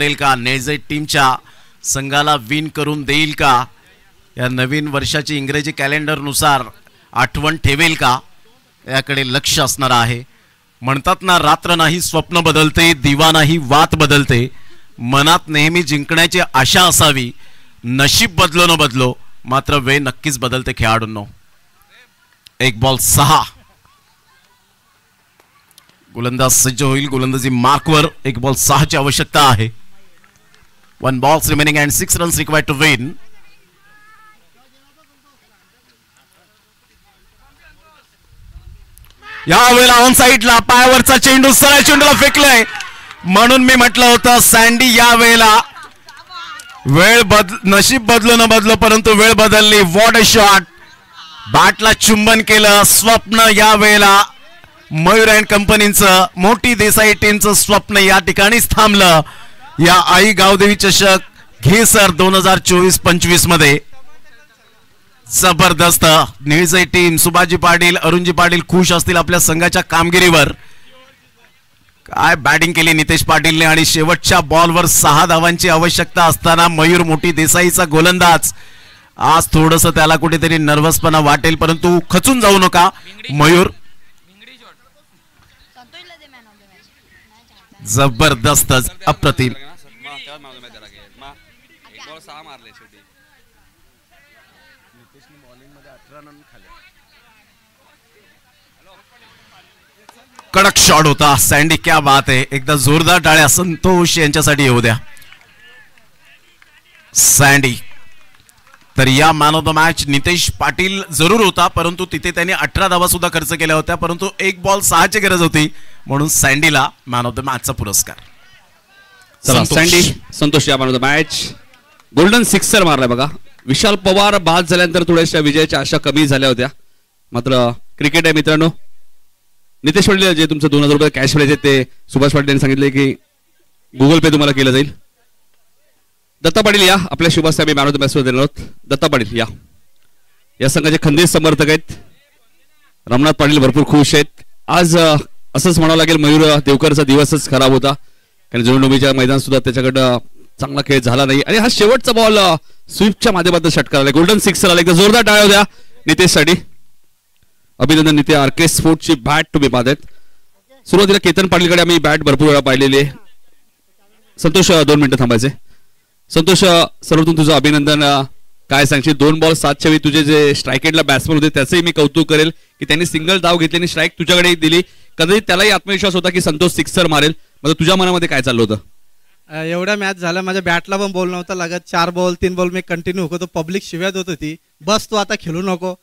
करेल का? नेझेट टीमच्या संघाला विन करून देईल का? या नवीन वर्षाची इंग्रजी कॅलेंडरनुसार आठवण ठेवेल का? याकडे लक्ष असणार आहे. म्हणतात ना, रात्र नाही स्वप्न बदलते, दिवा नाही वात बदलते. मनात नेहमी जिंकण्याची आशा असावी. नशीब बदलो न बदलो, मात्र वेळ नक्कीच बदलते खेळाडूंनो. 1 बॉल 6. गोलंदाज सज्ज होईल. गोलंदाजी मार्कवर 1 बॉल 6 ची आवश्यकता आहे. 1 balls remaining and 6 runs required to win. यावेळेला ऑन साइडला पायावरचा चेंडू सरळ चेंडूला फेकलाय. म्हणून मी म्हटलं होतं सँडी यावेळेला नशीब बदलो न बदलो, परंतु वेळ बदलली. What a shot. बॅटला चुंबन केलं. स्वप्न यावेळेला मयूर अँड कंपनीचं, मोठी देसाई टीमचं स्वप्न या ठिकाणीच थांबलं. या आई गावदेवी चषक घे सर 2024-25 मध्ये जबरदस्त. निळजई टीम, सुभाजी पाटील, अरुणजी पाटील खुश असतील आपल्या संघाच्या कामगिरीवर. काय बॅटिंग केली नितेश पाटीलने आणि शेवटच्या बॉलवर 6 धावांची आवश्यकता असताना मयूर, मोठी देसाईचा गोलंदाज, आज थोडंसं त्याला कुठेतरी नर्वसपणा वाटेल, परंतु खचून जाऊ नका मयूर. जबरदस्त, अप्रतिम. कडक शॉट होता सँडी. क्या बात आहे. एकदा जोरदार टाळ्या संतोष यांच्यासाठी येऊ द्या. सँडी तर या man of the match Nitesh Patil जरूर होता, परंतु तिथे त्यांनी 18 धावा सुद्धा खर्च केल्या होत्या, परंतु 1 बॉल 6 ची गरज होती, म्हणून सँडीला मॅन ऑफ द मॅचचा पुरस्कार. सँडी संतोष या man of the match. Golden sixer मारलाय बघा. विशाल पवार बाद झाल्यानंतर थोड्याशा विजयाच्या आशा कमी झाल्या होत्या, मात्र क्रिकेट आहे मित्रांनो. नितेश पाटील जे तुमचं 2000 रुपये कॅश मिळायचे ते सुभाष पाटील यांनी सांगितले की गुगल पे तुम्हाला केलं जाईल. दत्ता पाटील या आपल्या शुभास्ते आम्ही मॅन ऑफ द मॅच देणार आहोत. दत्ता पाटील या संघाचे खंदीर समर्थक आहेत. रमनाथ पाटील भरपूर खुश आहेत. आज असंच म्हणावं लागेल, मयूर देवकरचा दिवसच खराब होता, कारण जुळणुमीच्या मैदान सुद्धा त्याच्याकडं चांगला खेळ झाला नाही आणि हा शेवटचा बॉल स्वीपच्या माध्यमातून षटकार आला. गोल्डन सिक्सर आला. एकदा जोरदार टाळ्या होत्या नितेशसाठी. अभिनंदन नितेश. आरके स्पोर्ट्सची बॅट तुम्ही पाहतायत. सुरुवातीला केतन पाटीलकडे आम्ही बॅट भरपूर वेळा पाहिलेली आहे. संतोष 2 मिनिटं थांबायचे. संतोष सर्वप्रथम तुझं अभिनंदन. काय सांगशील 2 बॉल 7 च्या वेळी तुझे जे स्ट्रायकेटला बॅट्समन होते त्याचंही मी कौतुक करेल की त्यांनी सिंगल धाव घेतली आणि स्ट्राईक तुझ्याकडे दिली. कदाचित त्यालाही आत्मविश्वास होता की संतोष सिक्सर मारेल. मग तुझ्या मनामध्ये काय चाललं होतं? एवढ्या मॅच झाल्या, माझ्या बॅटला पण बॉल नव्हता लागत. 4 बॉल 3 बॉल मी कंटिन्यू होतो. पब्लिक शिव्या देत होती, बस तू आता खेळू नको.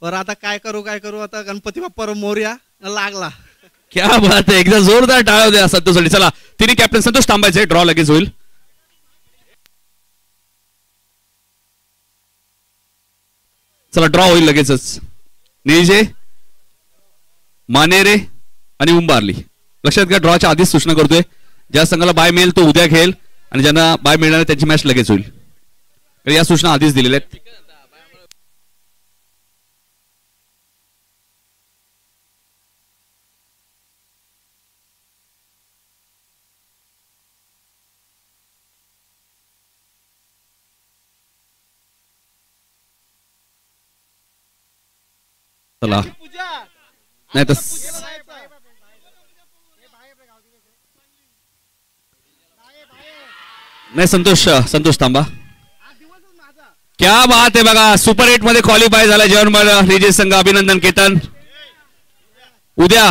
बरं आता काय करू आता गणपती बाप्पा मोरया लागला. क्या बात आहे. एकदा जोरदार टाळ्या द्या संतोषसाठी. चला तिन्ही कॅप्टन संतोष थांबायचे. ड्रॉ लगेच होईल. चला ड्रॉ होईल लगेचच. निजे, मानेरे आणि उंबारली. लक्षात घ्या, ड्रॉच्या आधीच सूचना करतोय, ज्या संघाला बाय मिळेल तो उद्या खेळेल आणि ज्यांना बाय मिळणार त्यांची मॅच लगेच होईल. या सूचना आधीच दिलेल्या आहेत. चला नाही तर नाही संतोष थांबा. क्या बात आहे बघा. सुपर 8 मध्ये क्वालिफाय झाला जेवण रिजे संघ. अभिनंदन केतन. उद्या